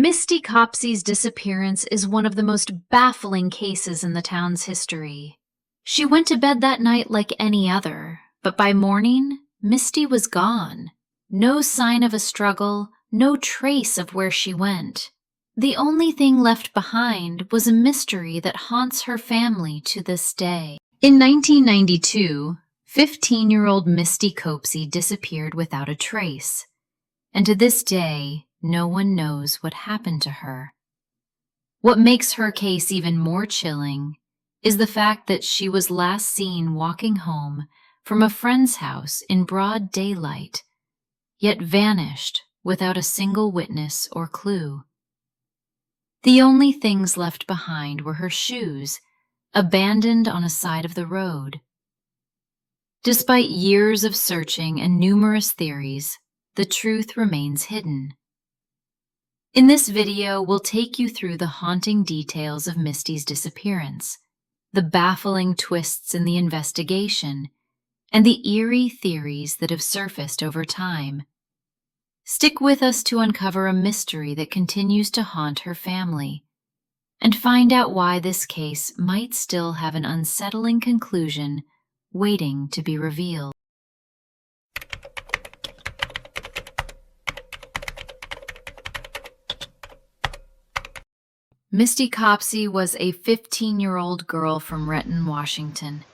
Misty Copsey's disappearance is one of the most baffling cases in the town's history. She went to bed that night like any other, but by morning, Misty was gone. No sign of a struggle, no trace of where she went. The only thing left behind was a mystery that haunts her family to this day. In 1992, 15-year-old Misty Copsey disappeared without a trace, and to this day, no one knows what happened to her. What makes her case even more chilling is the fact that she was last seen walking home from a friend's house in broad daylight, yet vanished without a single witness or clue. The only things left behind were her shoes, abandoned on a side of the road. Despite years of searching and numerous theories, the truth remains hidden. In this video, we'll take you through the haunting details of Misty's disappearance, the baffling twists in the investigation, and the eerie theories that have surfaced over time. Stick with us to uncover a mystery that continues to haunt her family, and find out why this case might still have an unsettling conclusion waiting to be revealed. Misty Copsey was a 15-year-old girl from Renton, Washington,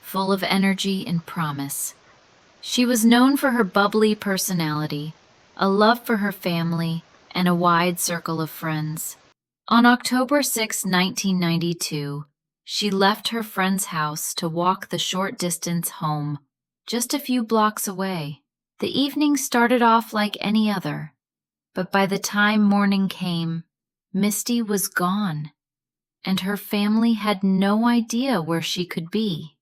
full of energy and promise. She was known for her bubbly personality, a love for her family, and a wide circle of friends. On October 6, 1992, she left her friend's house to walk the short distance home, just a few blocks away. The evening started off like any other, but by the time morning came, Misty was gone, and her family had no idea where she could be.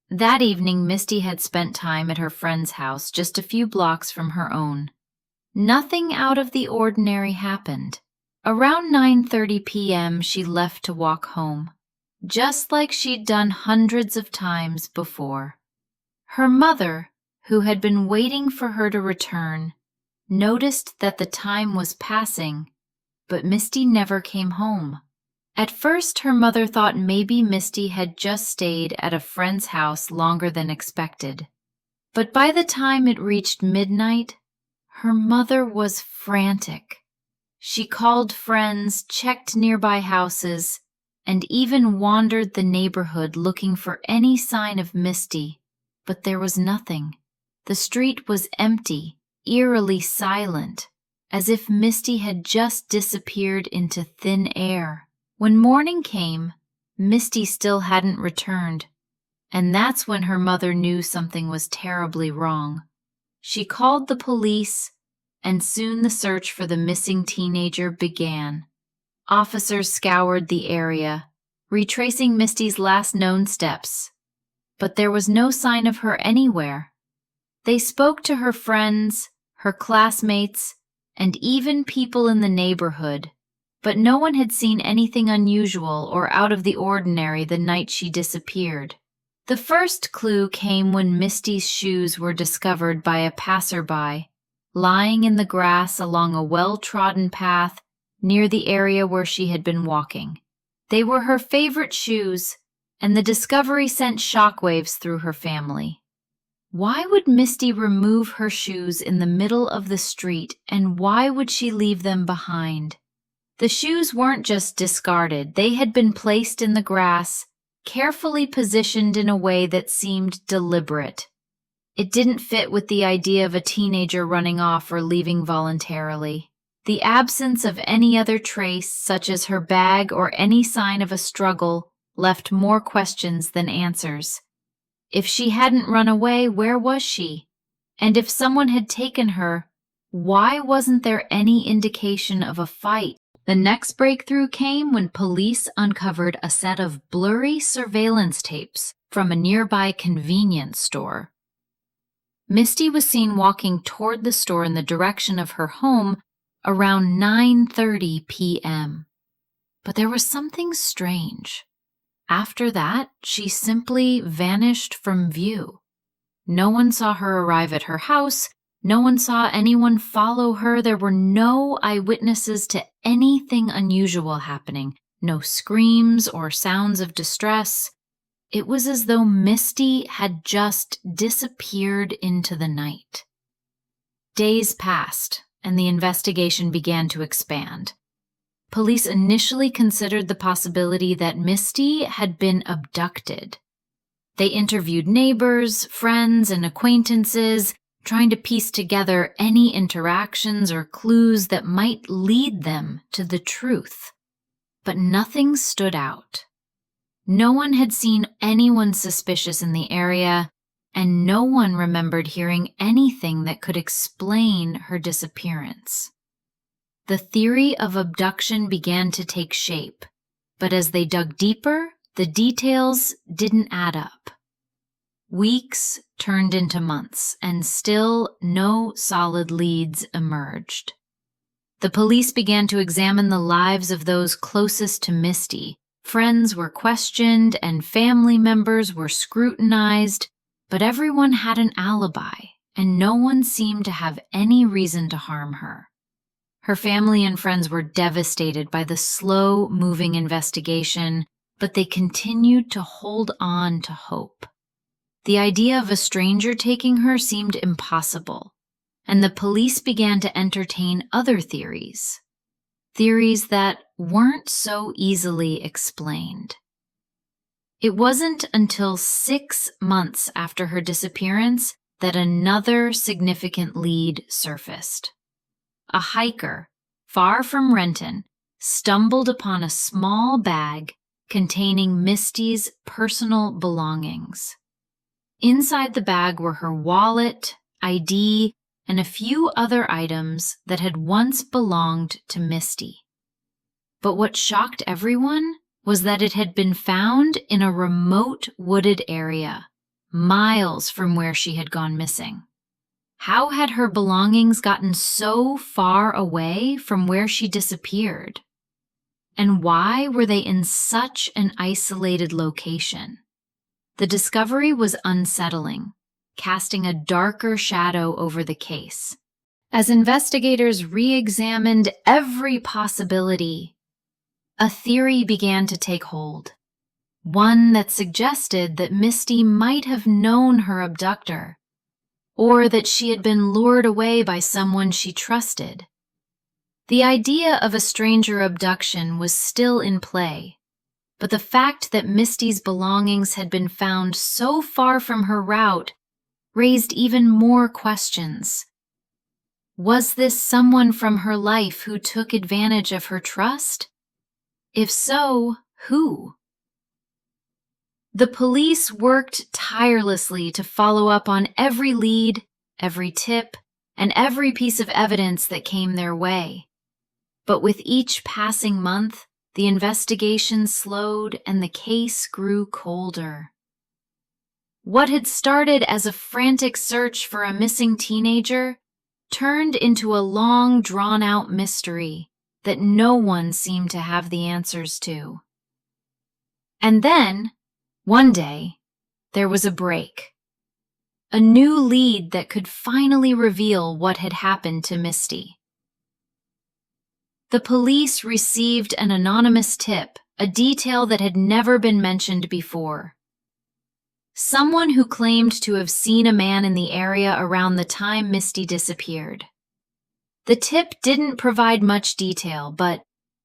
That evening, Misty had spent time at her friend's house just a few blocks from her own. Nothing out of the ordinary happened. Around 9:30 p.m., she left to walk home, just like she'd done hundreds of times before. Her mother, who had been waiting for her to return, noticed that the time was passing, but Misty never came home. At first, her mother thought maybe Misty had just stayed at a friend's house longer than expected. But by the time it reached midnight, her mother was frantic. She called friends, checked nearby houses, and even wandered the neighborhood looking for any sign of Misty, but there was nothing. The street was empty, eerily silent, as if Misty had just disappeared into thin air. When morning came, Misty still hadn't returned, and that's when her mother knew something was terribly wrong. She called the police, and soon the search for the missing teenager began. Officers scoured the area, retracing Misty's last known steps, but there was no sign of her anywhere. They spoke to her friends, her classmates, and even people in the neighborhood, but no one had seen anything unusual or out of the ordinary the night she disappeared. The first clue came when Misty's shoes were discovered by a passerby, lying in the grass along a well-trodden path near the area where she had been walking. They were her favorite shoes, and the discovery sent shockwaves through her family. Why would Misty remove her shoes in the middle of the street, and why would she leave them behind? The shoes weren't just discarded, they had been placed in the grass, carefully positioned in a way that seemed deliberate. It didn't fit with the idea of a teenager running off or leaving voluntarily. The absence of any other trace, such as her bag or any sign of a struggle, left more questions than answers. If she hadn't run away, where was she? And if someone had taken her, why wasn't there any indication of a fight? The next breakthrough came when police uncovered a set of blurry surveillance tapes from a nearby convenience store. Misty was seen walking toward the store in the direction of her home around 9:30 p.m. But there was something strange. After that, she simply vanished from view. No one saw her arrive at her house, No one saw anyone follow her. There were no eyewitnesses to anything unusual happening, no screams or sounds of distress. It was as though Misty had just disappeared into the night. Days passed, and the investigation began to expand. Police initially considered the possibility that Misty had been abducted. They interviewed neighbors, friends, and acquaintances, trying to piece together any interactions or clues that might lead them to the truth. But nothing stood out. No one had seen anyone suspicious in the area, and no one remembered hearing anything that could explain her disappearance. The theory of abduction began to take shape, but as they dug deeper, the details didn't add up. Weeks turned into months, and still no solid leads emerged. The police began to examine the lives of those closest to Misty. Friends were questioned and family members were scrutinized, but everyone had an alibi, and no one seemed to have any reason to harm her. Her family and friends were devastated by the slow-moving investigation, but they continued to hold on to hope. The idea of a stranger taking her seemed impossible, and the police began to entertain other theories that weren't so easily explained. It wasn't until 6 months after her disappearance that another significant lead surfaced. A hiker, far from Renton, stumbled upon a small bag containing Misty's personal belongings. Inside the bag were her wallet, ID, and a few other items that had once belonged to Misty. But what shocked everyone was that it had been found in a remote wooded area, miles from where she had gone missing. How had her belongings gotten so far away from where she disappeared? And why were they in such an isolated location? The discovery was unsettling, casting a darker shadow over the case. As investigators re-examined every possibility, a theory began to take hold. One that suggested that Misty might have known her abductor, or that she had been lured away by someone she trusted. The idea of a stranger abduction was still in play, but the fact that Misty's belongings had been found so far from her route raised even more questions. Was this someone from her life who took advantage of her trust? If so, who? The police worked tirelessly to follow up on every lead, every tip, and every piece of evidence that came their way. But with each passing month, the investigation slowed and the case grew colder. What had started as a frantic search for a missing teenager turned into a long, drawn-out mystery that no one seemed to have the answers to. And then, one day, there was a break. A new lead that could finally reveal what had happened to Misty. The police received an anonymous tip, a detail that had never been mentioned before. Someone who claimed to have seen a man in the area around the time Misty disappeared. The tip didn't provide much detail, but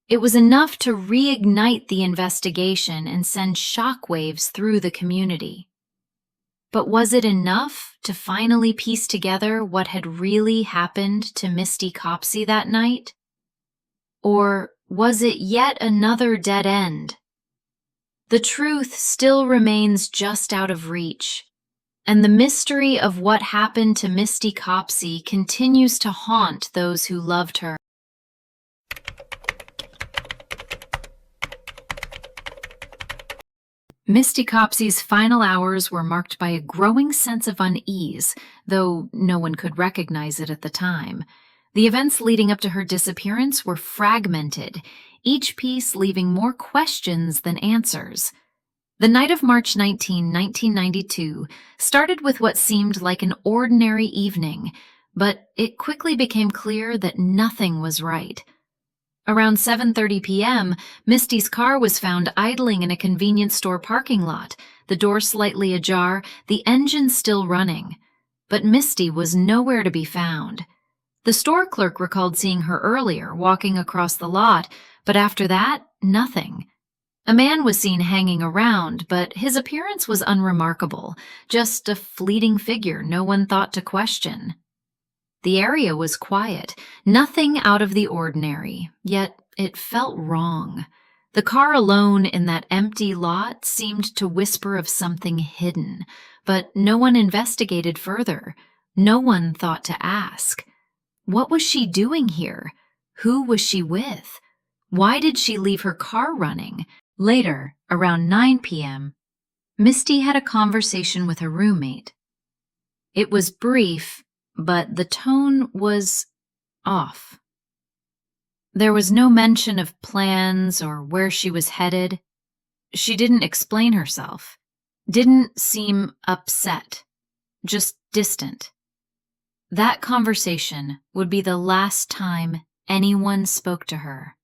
it was enough to reignite the investigation and send shockwaves through the community. But was it enough to finally piece together what had really happened to Misty Copsey that night? Or was it yet another dead end? The truth still remains just out of reach, and the mystery of what happened to Misty Copsey continues to haunt those who loved her. Misty Copsey's final hours were marked by a growing sense of unease, though no one could recognize it at the time. The events leading up to her disappearance were fragmented, each piece leaving more questions than answers. The night of March 19, 1992, started with what seemed like an ordinary evening, but it quickly became clear that nothing was right. Around 7:30 p.m., Misty's car was found idling in a convenience store parking lot, the door slightly ajar, the engine still running. But Misty was nowhere to be found. The store clerk recalled seeing her earlier, walking across the lot, but after that, nothing. A man was seen hanging around, but his appearance was unremarkable, just a fleeting figure no one thought to question. The area was quiet, nothing out of the ordinary, yet it felt wrong. The car alone in that empty lot seemed to whisper of something hidden, but no one investigated further. No one thought to ask. What was she doing here? Who was she with? Why did she leave her car running? Later, around 9 p.m., Misty had a conversation with her roommate. It was brief, but the tone was off. There was no mention of plans or where she was headed. She didn't explain herself, didn't seem upset, just distant. That conversation would be the last time anyone spoke to her.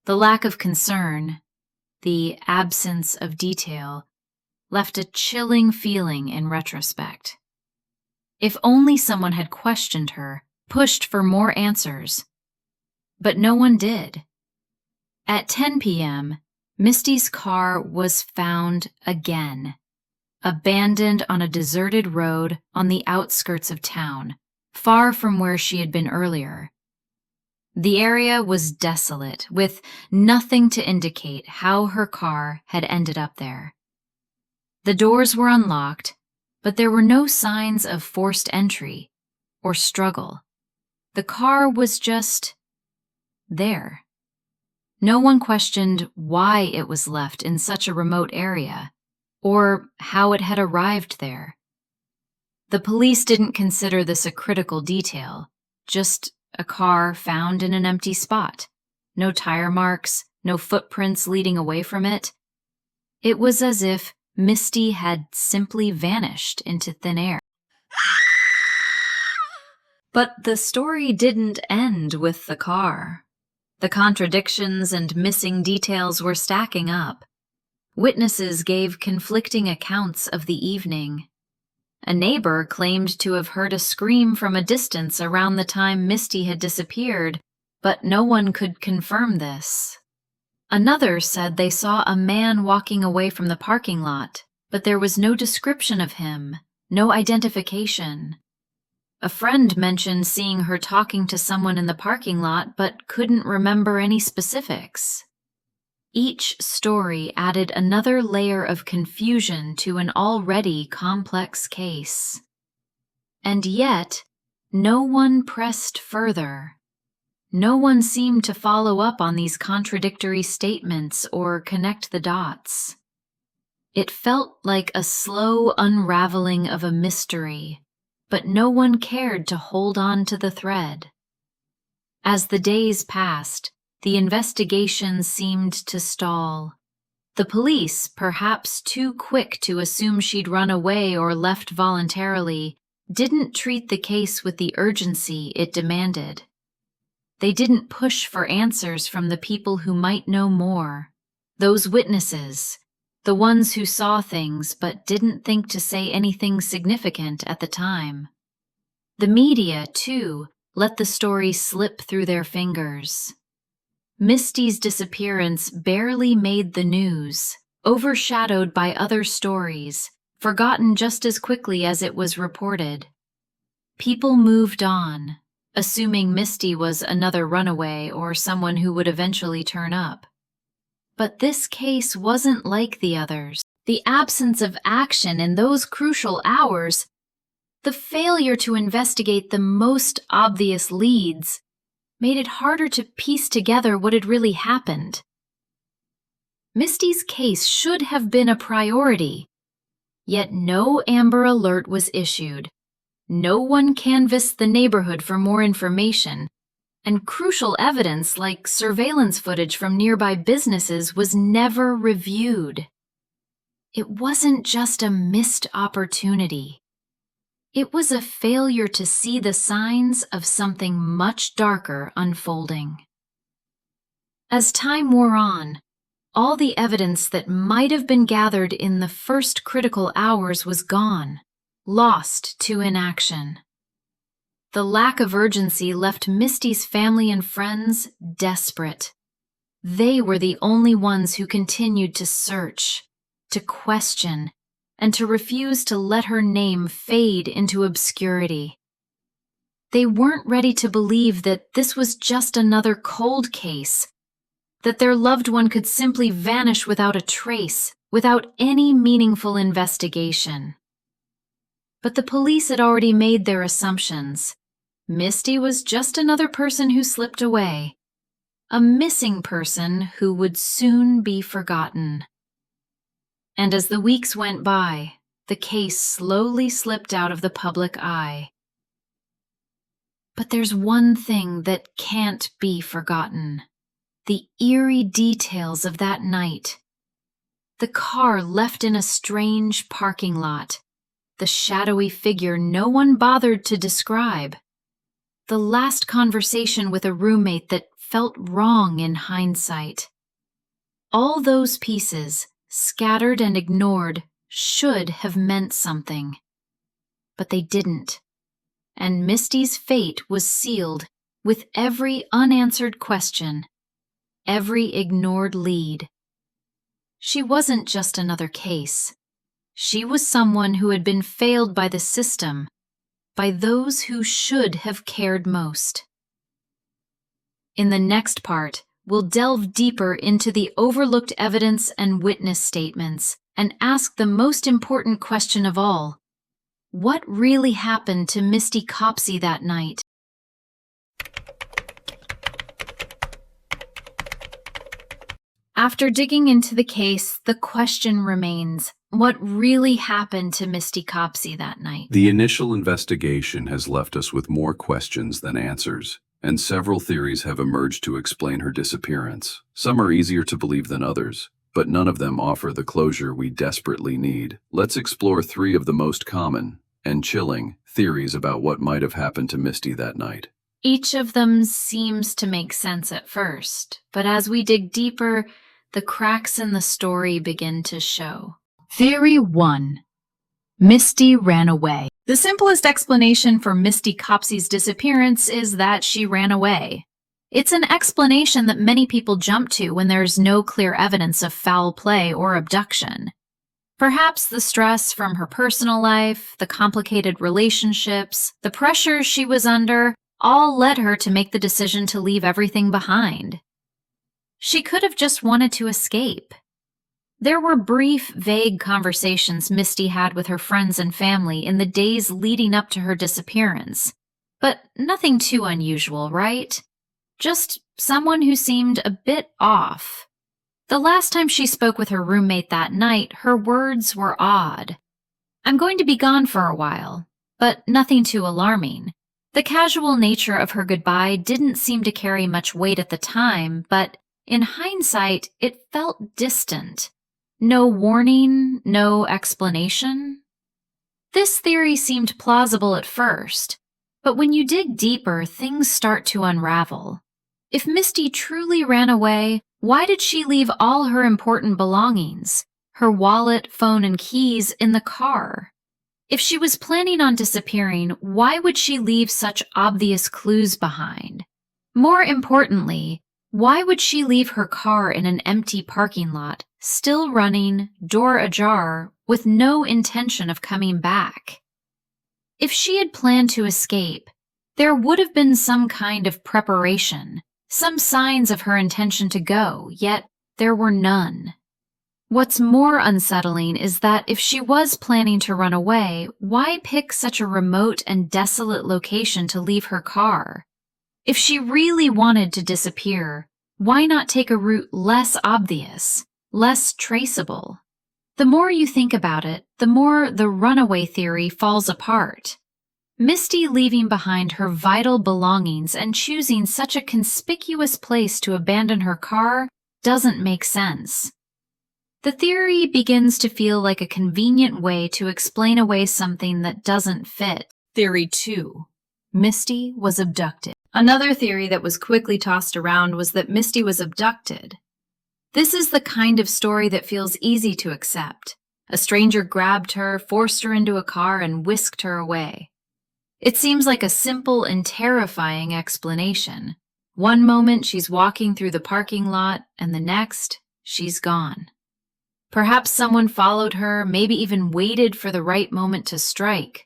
The lack of concern, the absence of detail, left a chilling feeling in retrospect. If only someone had questioned her, pushed for more answers. But no one did. At 10 p.m., Misty's car was found again, abandoned on a deserted road on the outskirts of town, far from where she had been earlier. The area was desolate, with nothing to indicate how her car had ended up there. The doors were unlocked, but there were no signs of forced entry or struggle. The car was just there. No one questioned why it was left in such a remote area, or how it had arrived there. The police didn't consider this a critical detail, just a car found in an empty spot. No tire marks, no footprints leading away from it. It was as if Misty had simply vanished into thin air. But the story didn't end with the car. The contradictions and missing details were stacking up. Witnesses gave conflicting accounts of the evening. A neighbor claimed to have heard a scream from a distance around the time Misty had disappeared, but no one could confirm this. Another said they saw a man walking away from the parking lot, but there was no description of him, no identification. A friend mentioned seeing her talking to someone in the parking lot, but couldn't remember any specifics. Each story added another layer of confusion to an already complex case. And yet, no one pressed further. No one seemed to follow up on these contradictory statements or connect the dots. It felt like a slow unraveling of a mystery, but no one cared to hold on to the thread. As the days passed, the investigation seemed to stall. The police, perhaps too quick to assume she'd run away or left voluntarily, didn't treat the case with the urgency it demanded. They didn't push for answers from the people who might know more, those witnesses, the ones who saw things but didn't think to say anything significant at the time. The media, too, let the story slip through their fingers. Misty's disappearance barely made the news, overshadowed by other stories, forgotten just as quickly as it was reported. People moved on, assuming Misty was another runaway or someone who would eventually turn up. But this case wasn't like the others. The absence of action in those crucial hours, the failure to investigate the most obvious leads, made it harder to piece together what had really happened. Misty's case should have been a priority, yet no Amber Alert was issued. No one canvassed the neighborhood for more information, and crucial evidence like surveillance footage from nearby businesses was never reviewed. It wasn't just a missed opportunity. It was a failure to see the signs of something much darker unfolding. As time wore on, all the evidence that might have been gathered in the first critical hours was gone, lost to inaction. The lack of urgency left Misty's family and friends desperate. They were the only ones who continued to search, to question, and to refuse to let her name fade into obscurity. They weren't ready to believe that this was just another cold case, that their loved one could simply vanish without a trace, without any meaningful investigation. But the police had already made their assumptions. Misty was just another person who slipped away, a missing person who would soon be forgotten. And as the weeks went by, the case slowly slipped out of the public eye. But there's one thing that can't be forgotten: the eerie details of that night. The car left in a strange parking lot, the shadowy figure no one bothered to describe, the last conversation with a roommate that felt wrong in hindsight. All those pieces, scattered and ignored, should have meant something. But they didn't, and Misty's fate was sealed with every unanswered question, every ignored lead. She wasn't just another case. She was someone who had been failed by the system, by those who should have cared most. In the next part, we'll delve deeper into the overlooked evidence and witness statements and ask the most important question of all: what really happened to Misty Copsey that night? After digging into the case, the question remains: what really happened to Misty Copsey that night? The initial investigation has left us with more questions than answers, and several theories have emerged to explain her disappearance. Some are easier to believe than others, but none of them offer the closure we desperately need. Let's explore 3 of the most common and chilling theories about what might have happened to Misty that night. Each of them seems to make sense at first, but as we dig deeper, the cracks in the story begin to show. Theory 1. Misty ran away. The simplest explanation for Misty Copsey's disappearance is that she ran away. It's an explanation that many people jump to when there's no clear evidence of foul play or abduction. Perhaps the stress from her personal life, the complicated relationships, the pressure she was under, all led her to make the decision to leave everything behind. She could have just wanted to escape. There were brief, vague conversations Misty had with her friends and family in the days leading up to her disappearance, but nothing too unusual, right? Just someone who seemed a bit off. The last time she spoke with her roommate that night, her words were odd. "I'm going to be gone for a while," but nothing too alarming. The casual nature of her goodbye didn't seem to carry much weight at the time, but in hindsight, it felt distant. No warning, no explanation. This theory seemed plausible at first, but when you dig deeper, things start to unravel. If Misty truly ran away, why did she leave all her important belongings, her wallet, phone, and keys, in the car? If she was planning on disappearing, why would she leave such obvious clues behind? More importantly, why would she leave her car in an empty parking lot, still running, door ajar, with no intention of coming back? If she had planned to escape, there would have been some kind of preparation, some signs of her intention to go, yet there were none. What's more unsettling is that if she was planning to run away, why pick such a remote and desolate location to leave her car? If she really wanted to disappear, why not take a route less obvious, less traceable? The more you think about it, the more the runaway theory falls apart. Misty leaving behind her vital belongings and choosing such a conspicuous place to abandon her car doesn't make sense. The theory begins to feel like a convenient way to explain away something that doesn't fit. Theory 2. Misty was abducted. Another theory that was quickly tossed around was that Misty was abducted. This is the kind of story that feels easy to accept. A stranger grabbed her, forced her into a car, and whisked her away. It seems like a simple and terrifying explanation. One moment she's walking through the parking lot, and the next, she's gone. Perhaps someone followed her, maybe even waited for the right moment to strike.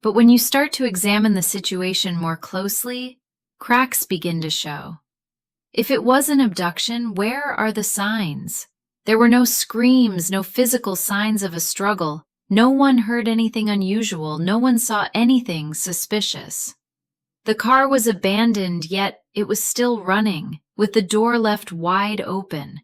But when you start to examine the situation more closely, cracks begin to show. If it was an abduction, where are the signs? There were no screams, no physical signs of a struggle. No one heard anything unusual. No one saw anything suspicious. The car was abandoned, yet it was still running, with the door left wide open.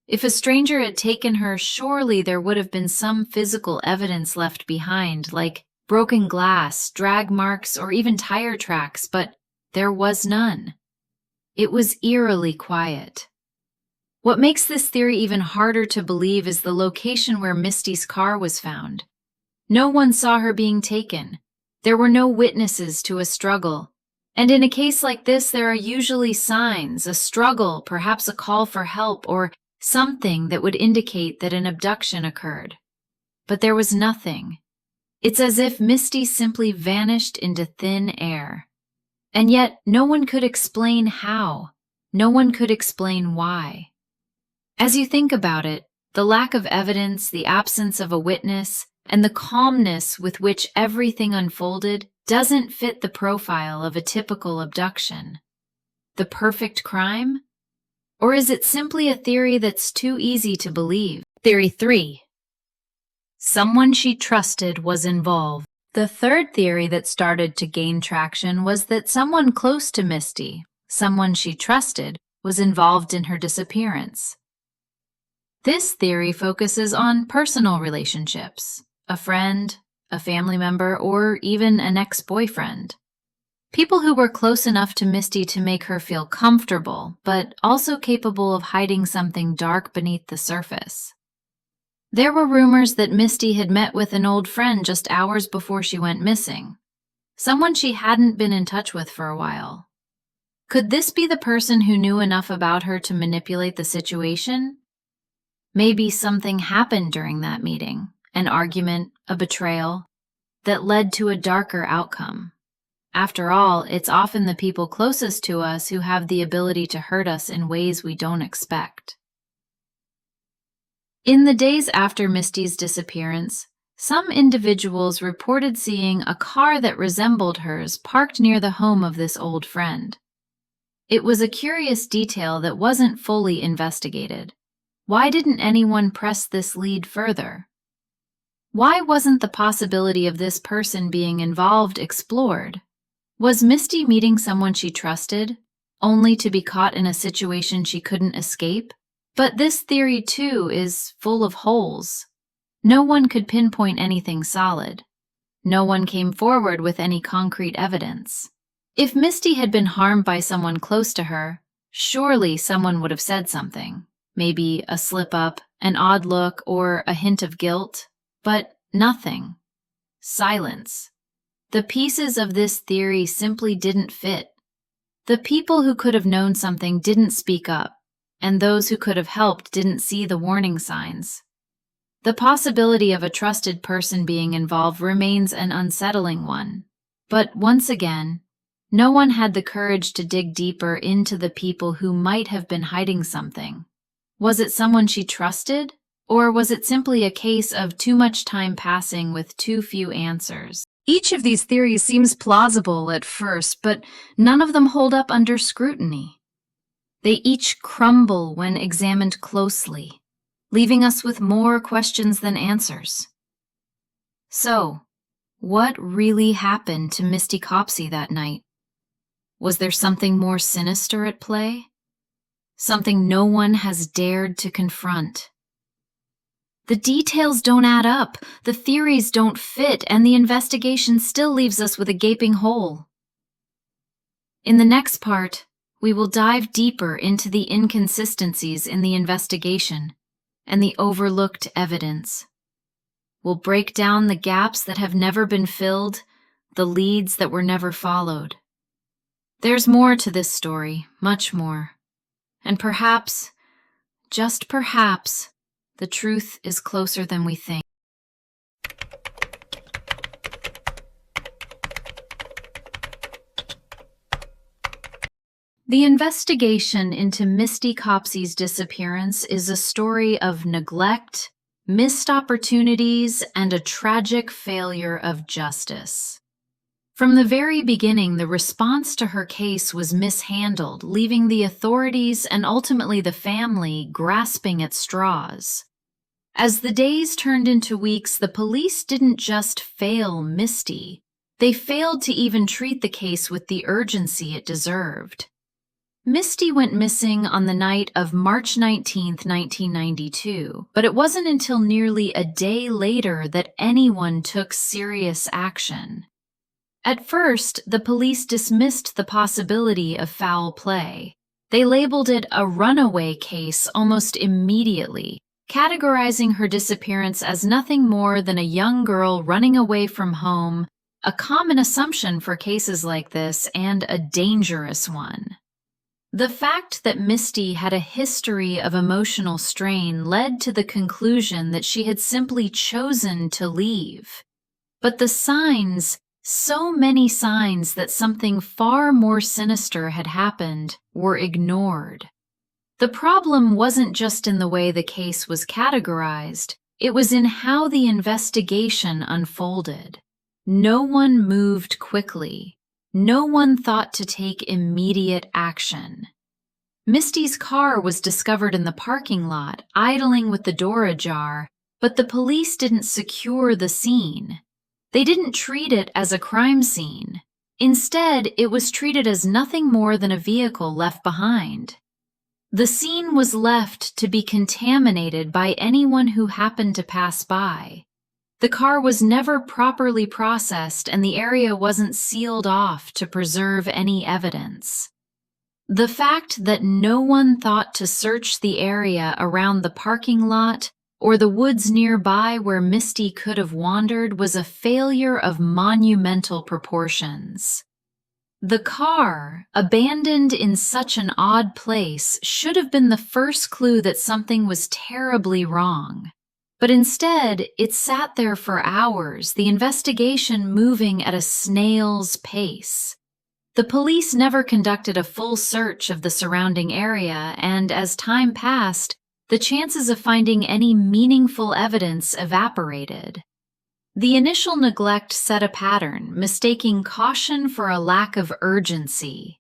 If a stranger had taken her, surely there would have been some physical evidence left behind, like broken glass, drag marks, or even tire tracks, but there was none. It was eerily quiet. What makes this theory even harder to believe is the location where Misty's car was found. No one saw her being taken. There were no witnesses to a struggle. And in a case like this, there are usually signs, a struggle, perhaps a call for help, or something that would indicate that an abduction occurred. But there was nothing. It's as if Misty simply vanished into thin air. And yet, no one could explain how. No one could explain why. As you think about it, the lack of evidence, the absence of a witness, and the calmness with which everything unfolded doesn't fit the profile of a typical abduction. The perfect crime? Or is it simply a theory that's too easy to believe? Theory 3. Someone she trusted was involved. The third theory that started to gain traction was that someone close to Misty, someone she trusted, was involved in her disappearance. This theory focuses on personal relationships, a friend, a family member, or even an ex-boyfriend. People who were close enough to Misty to make her feel comfortable, but also capable of hiding something dark beneath the surface. There were rumors that Misty had met with an old friend just hours before she went missing, someone she hadn't been in touch with for a while. Could this be the person who knew enough about her to manipulate the situation? Maybe something happened during that meeting, an argument, a betrayal, that led to a darker outcome. After all, it's often the people closest to us who have the ability to hurt us in ways we don't expect. In the days after Misty's disappearance, some individuals reported seeing a car that resembled hers parked near the home of this old friend. It was a curious detail that wasn't fully investigated. Why didn't anyone press this lead further? Why wasn't the possibility of this person being involved explored? Was Misty meeting someone she trusted, only to be caught in a situation she couldn't escape? But this theory, too, is full of holes. No one could pinpoint anything solid. No one came forward with any concrete evidence. If Misty had been harmed by someone close to her, surely someone would have said something. Maybe a slip-up, an odd look, or a hint of guilt. But nothing. Silence. The pieces of this theory simply didn't fit. The people who could have known something didn't speak up, and those who could have helped didn't see the warning signs. The possibility of a trusted person being involved remains an unsettling one. But once again, no one had the courage to dig deeper into the people who might have been hiding something. Was it someone she trusted? Or was it simply a case of too much time passing with too few answers? Each of these theories seems plausible at first, but none of them hold up under scrutiny. They each crumble when examined closely, leaving us with more questions than answers. So, what really happened to Misty Copsey that night? Was there something more sinister at play? Something no one has dared to confront? The details don't add up, the theories don't fit, and the investigation still leaves us with a gaping hole. In the next part, we will dive deeper into the inconsistencies in the investigation and the overlooked evidence. We'll break down the gaps that have never been filled, the leads that were never followed. There's more to this story, much more. And perhaps, just perhaps, the truth is closer than we think. The investigation into Misty Copsey's disappearance is a story of neglect, missed opportunities, and a tragic failure of justice. From the very beginning, the response to her case was mishandled, leaving the authorities and ultimately the family grasping at straws. As the days turned into weeks, the police didn't just fail Misty, they failed to even treat the case with the urgency it deserved. Misty went missing on the night of March 19, 1992, but it wasn't until nearly a day later that anyone took serious action. At first, the police dismissed the possibility of foul play. They labeled it a runaway case almost immediately, categorizing her disappearance as nothing more than a young girl running away from home, a common assumption for cases like this and a dangerous one. The fact that Misty had a history of emotional strain led to the conclusion that she had simply chosen to leave. But the signs, so many signs that something far more sinister had happened, were ignored. The problem wasn't just in the way the case was categorized, it was in how the investigation unfolded. No one moved quickly. No one thought to take immediate action. Misty's car was discovered in the parking lot, idling with the door ajar, but the police didn't secure the scene. They didn't treat it as a crime scene. Instead, it was treated as nothing more than a vehicle left behind. The scene was left to be contaminated by anyone who happened to pass by. The car was never properly processed and the area wasn't sealed off to preserve any evidence. The fact that no one thought to search the area around the parking lot or the woods nearby where Misty could have wandered was a failure of monumental proportions. The car, abandoned in such an odd place, should have been the first clue that something was terribly wrong. But instead, it sat there for hours, the investigation moving at a snail's pace. The police never conducted a full search of the surrounding area, and as time passed, the chances of finding any meaningful evidence evaporated. The initial neglect set a pattern, mistaking caution for a lack of urgency.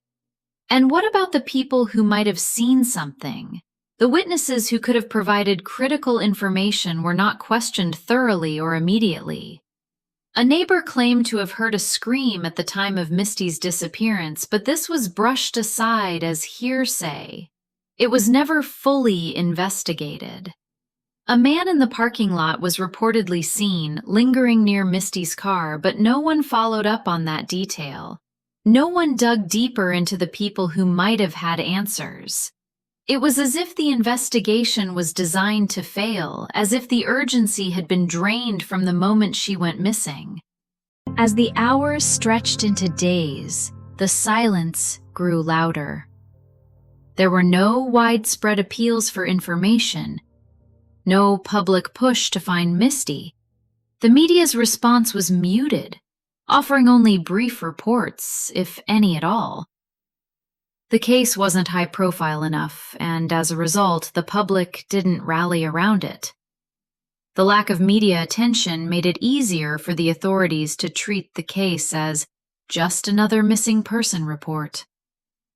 And what about the people who might have seen something? The witnesses who could have provided critical information were not questioned thoroughly or immediately. A neighbor claimed to have heard a scream at the time of Misty's disappearance, but this was brushed aside as hearsay. It was never fully investigated. A man in the parking lot was reportedly seen lingering near Misty's car, but no one followed up on that detail. No one dug deeper into the people who might have had answers. It was as if the investigation was designed to fail, as if the urgency had been drained from the moment she went missing. As the hours stretched into days, the silence grew louder. There were no widespread appeals for information, no public push to find Misty. The media's response was muted, offering only brief reports, if any at all. The case wasn't high-profile enough, and as a result, the public didn't rally around it. The lack of media attention made it easier for the authorities to treat the case as just another missing person report.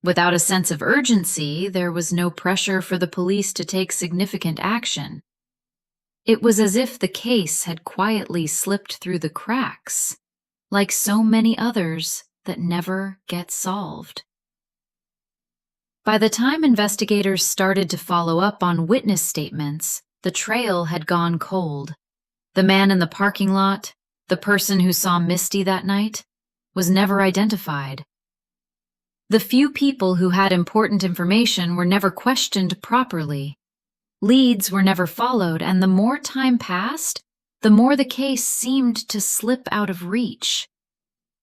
Without a sense of urgency, there was no pressure for the police to take significant action. It was as if the case had quietly slipped through the cracks, like so many others that never get solved. By the time investigators started to follow up on witness statements, the trail had gone cold. The man in the parking lot, the person who saw Misty that night, was never identified. The few people who had important information were never questioned properly. Leads were never followed, and the more time passed, the more the case seemed to slip out of reach.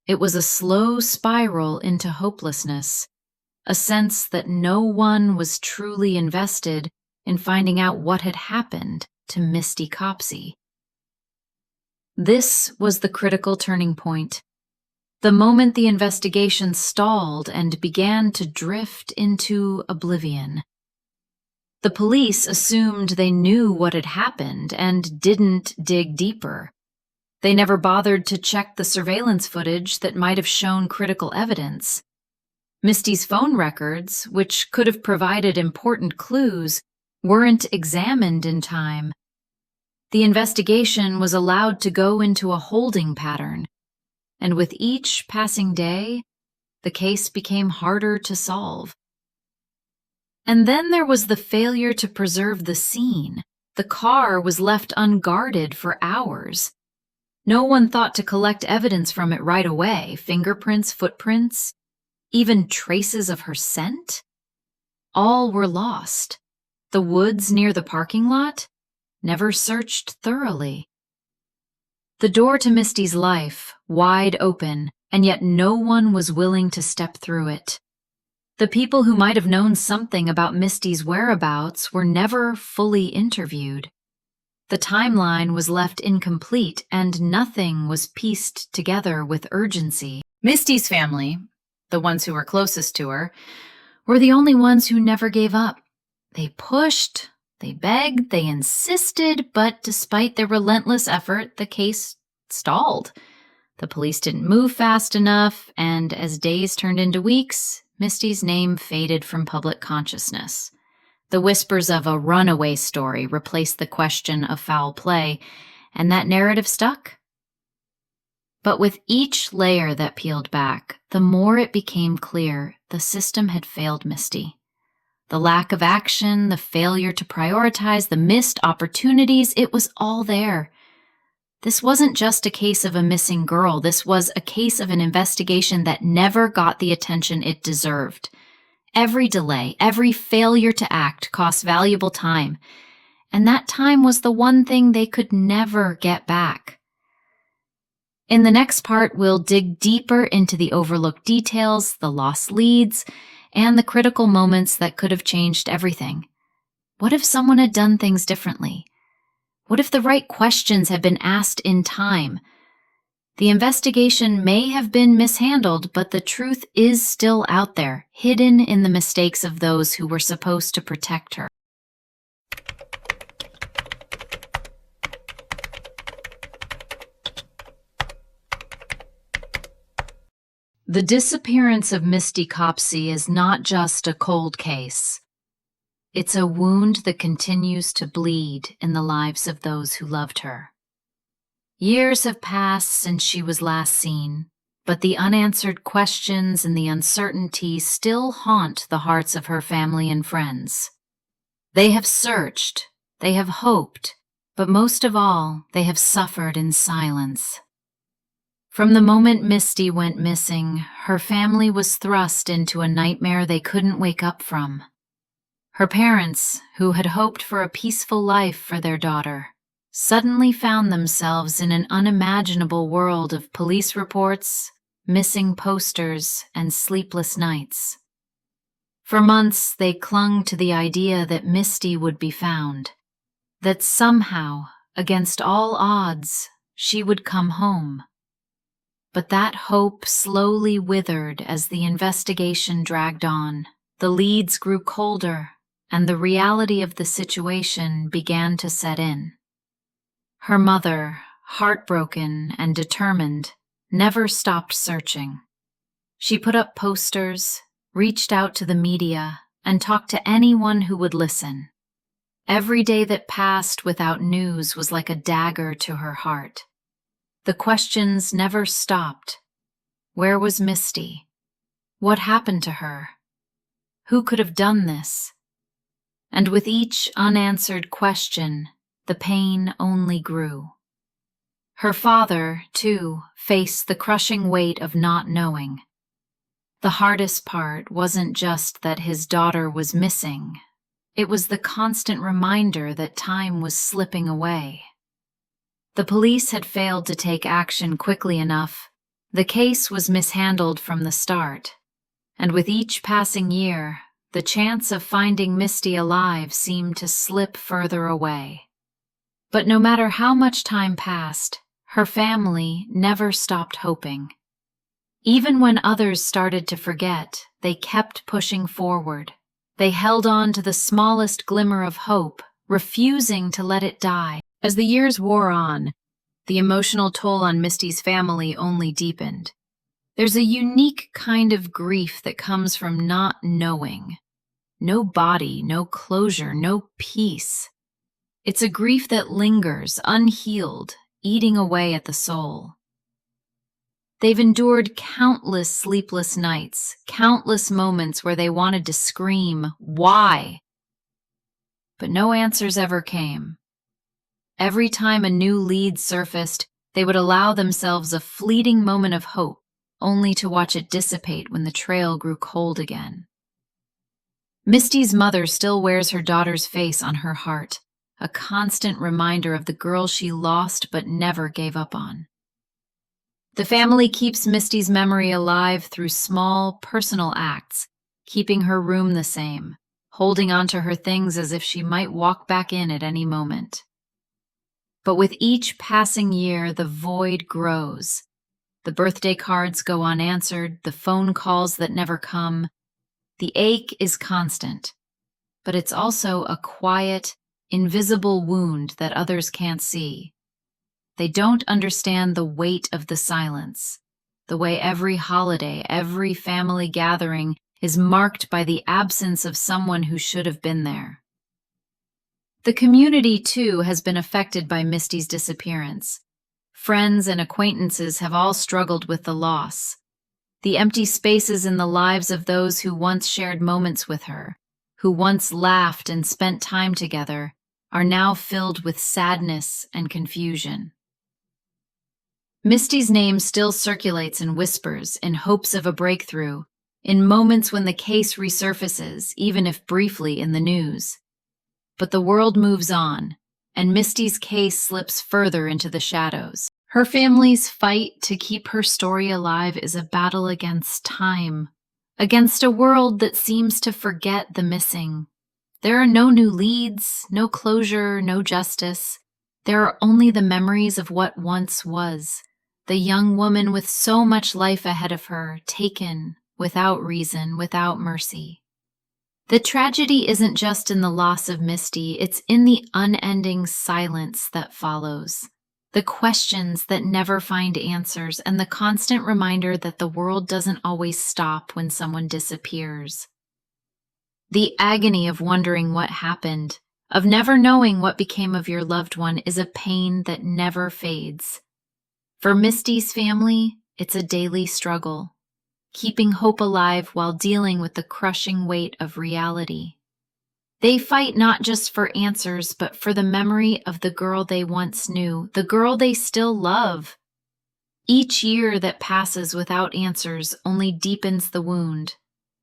It was a slow spiral into hopelessness, a sense that no one was truly invested in finding out what had happened to Misty Copsey. This was the critical turning point. The moment the investigation stalled and began to drift into oblivion. The police assumed they knew what had happened and didn't dig deeper. They never bothered to check the surveillance footage that might have shown critical evidence. Misty's phone records, which could have provided important clues, weren't examined in time. The investigation was allowed to go into a holding pattern, and with each passing day, the case became harder to solve. And then there was the failure to preserve the scene. The car was left unguarded for hours. No one thought to collect evidence from it right away, fingerprints, footprints, even traces of her scent. All were lost. The woods near the parking lot, never searched thoroughly. The door to Misty's life, wide open, and yet no one was willing to step through it. The people who might have known something about Misty's whereabouts were never fully interviewed. The timeline was left incomplete, and nothing was pieced together with urgency. Misty's family, the ones who were closest to her, were the only ones who never gave up. They pushed, they begged, they insisted, but despite their relentless effort, the case stalled. The police didn't move fast enough, and as days turned into weeks, Misty's name faded from public consciousness. The whispers of a runaway story replaced the question of foul play, and that narrative stuck. But with each layer that peeled back, the more it became clear the system had failed Misty. The lack of action, the failure to prioritize, the missed opportunities, it was all there. This wasn't just a case of a missing girl. This was a case of an investigation that never got the attention it deserved. Every delay, every failure to act cost valuable time, and that time was the one thing they could never get back. In the next part, we'll dig deeper into the overlooked details, the lost leads, and the critical moments that could have changed everything. What if someone had done things differently? What if the right questions had been asked in time? The investigation may have been mishandled, but the truth is still out there, hidden in the mistakes of those who were supposed to protect her. The disappearance of Misty Copsey is not just a cold case. It's a wound that continues to bleed in the lives of those who loved her. Years have passed since she was last seen, but the unanswered questions and the uncertainty still haunt the hearts of her family and friends. They have searched, they have hoped, but most of all, they have suffered in silence. From the moment Misty went missing, her family was thrust into a nightmare they couldn't wake up from. Her parents, who had hoped for a peaceful life for their daughter, suddenly found themselves in an unimaginable world of police reports, missing posters, and sleepless nights. For months, they clung to the idea that Misty would be found, that somehow, against all odds, she would come home. But that hope slowly withered as the investigation dragged on. The leads grew colder, and the reality of the situation began to set in. Her mother, heartbroken and determined, never stopped searching. She put up posters, reached out to the media, and talked to anyone who would listen. Every day that passed without news was like a dagger to her heart. The questions never stopped. Where was Misty? What happened to her? Who could have done this? And with each unanswered question, the pain only grew. Her father, too, faced the crushing weight of not knowing. The hardest part wasn't just that his daughter was missing, It was the constant reminder that time was slipping away. The police had failed to take action quickly enough. The case was mishandled from the start, and with each passing year, the chance of finding Misty alive seemed to slip further away. But no matter how much time passed, her family never stopped hoping. Even when others started to forget, they kept pushing forward. They held on to the smallest glimmer of hope, refusing to let it die. As the years wore on, the emotional toll on Misty's family only deepened. There's a unique kind of grief that comes from not knowing. No body, no closure, no peace. It's a grief that lingers, unhealed, eating away at the soul. They've endured countless sleepless nights, countless moments where they wanted to scream, "Why?" But no answers ever came. Every time a new lead surfaced, they would allow themselves a fleeting moment of hope, only to watch it dissipate when the trail grew cold again. Misty's mother still wears her daughter's face on her heart, a constant reminder of the girl she lost but never gave up on. The family keeps Misty's memory alive through small, personal acts, keeping her room the same, holding onto her things as if she might walk back in at any moment. But with each passing year, the void grows. The birthday cards go unanswered, the phone calls that never come. The ache is constant, but it's also a quiet, invisible wound that others can't see. They don't understand the weight of the silence, the way every holiday, every family gathering is marked by the absence of someone who should have been there. The community, too, has been affected by Misty's disappearance. Friends and acquaintances have all struggled with the loss. The empty spaces in the lives of those who once shared moments with her, who once laughed and spent time together, are now filled with sadness and confusion. Misty's name still circulates in whispers, in hopes of a breakthrough, in moments when the case resurfaces, even if briefly in the news. But the world moves on, and Misty's case slips further into the shadows. Her family's fight to keep her story alive is a battle against time, against a world that seems to forget the missing. There are no new leads, no closure, no justice. There are only the memories of what once was. The young woman with so much life ahead of her, taken, without reason, without mercy. The tragedy isn't just in the loss of Misty, it's in the unending silence that follows. The questions that never find answers, and the constant reminder that the world doesn't always stop when someone disappears. The agony of wondering what happened, of never knowing what became of your loved one, is a pain that never fades. For Misty's family, it's a daily struggle, keeping hope alive while dealing with the crushing weight of reality. They fight not just for answers, but for the memory of the girl they once knew, the girl they still love. Each year that passes without answers only deepens the wound,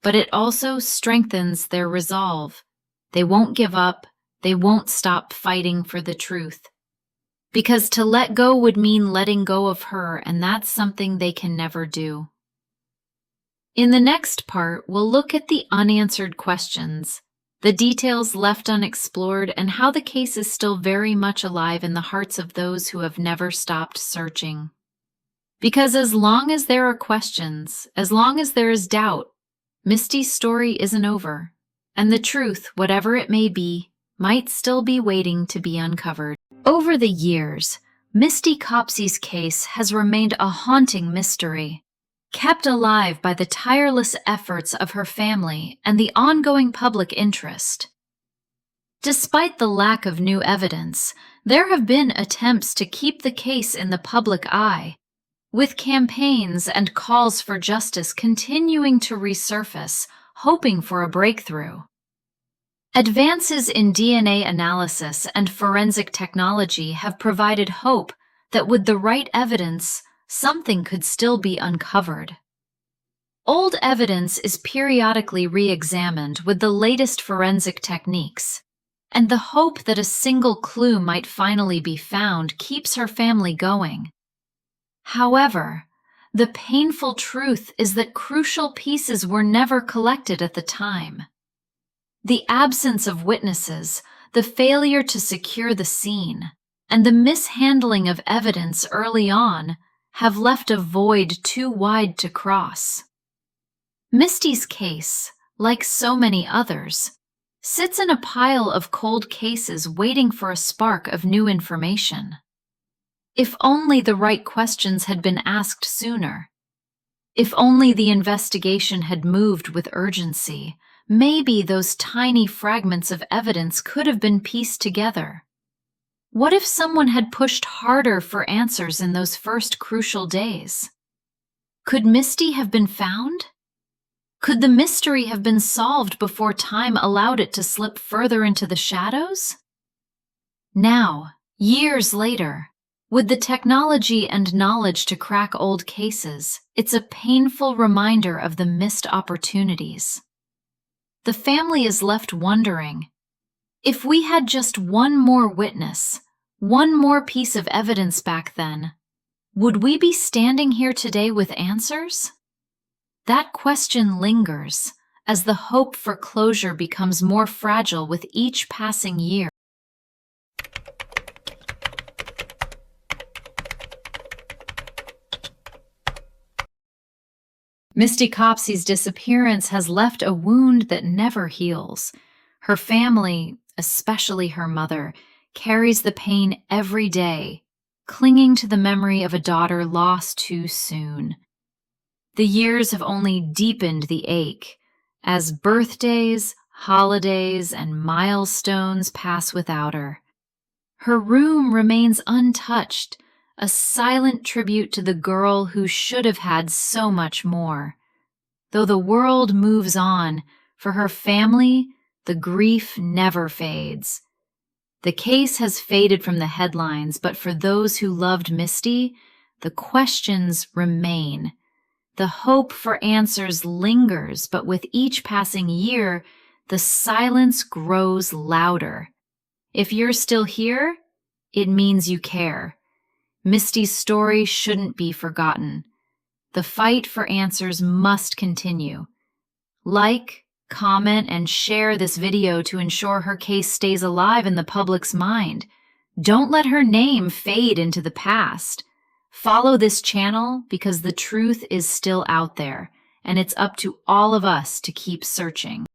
but it also strengthens their resolve. They won't give up, they won't stop fighting for the truth. Because to let go would mean letting go of her, and that's something they can never do. In the next part, we'll look at the unanswered questions, the details left unexplored, and how the case is still very much alive in the hearts of those who have never stopped searching. Because as long as there are questions, as long as there is doubt, Misty's story isn't over, and the truth, whatever it may be, might still be waiting to be uncovered. Over the years, Misty Copsey's case has remained a haunting mystery, kept alive by the tireless efforts of her family and the ongoing public interest. Despite the lack of new evidence, there have been attempts to keep the case in the public eye, with campaigns and calls for justice continuing to resurface, hoping for a breakthrough. Advances in DNA analysis and forensic technology have provided hope that with the right evidence, something could still be uncovered. Old evidence is periodically re-examined with the latest forensic techniques, and the hope that a single clue might finally be found keeps her family going. However, the painful truth is that crucial pieces were never collected at the time. The absence of witnesses, the failure to secure the scene, and the mishandling of evidence early on have left a void too wide to cross. Misty's case, like so many others, sits in a pile of cold cases waiting for a spark of new information. If only the right questions had been asked sooner. If only the investigation had moved with urgency, maybe those tiny fragments of evidence could have been pieced together. What if someone had pushed harder for answers in those first crucial days? Could Misty have been found? Could the mystery have been solved before time allowed it to slip further into the shadows? Now, years later, with the technology and knowledge to crack old cases, it's a painful reminder of the missed opportunities. The family is left wondering, if we had just one more witness, one more piece of evidence back then, would we be standing here today with answers? That question lingers as the hope for closure becomes more fragile with each passing year. Misty Copsey's disappearance has left a wound that never heals. Her family, especially her mother, carries the pain every day, clinging to the memory of a daughter lost too soon. The years have only deepened the ache, as birthdays, holidays, and milestones pass without her. Her room remains untouched, a silent tribute to the girl who should have had so much more. Though the world moves on, for her family, the grief never fades. The case has faded from the headlines, but for those who loved Misty, the questions remain. The hope for answers lingers, but with each passing year, the silence grows louder. If you're still here, it means you care. Misty's story shouldn't be forgotten. The fight for answers must continue. Like, comment, and share this video to ensure her case stays alive in the public's mind. Don't let her name fade into the past. Follow this channel because the truth is still out there, and it's up to all of us to keep searching.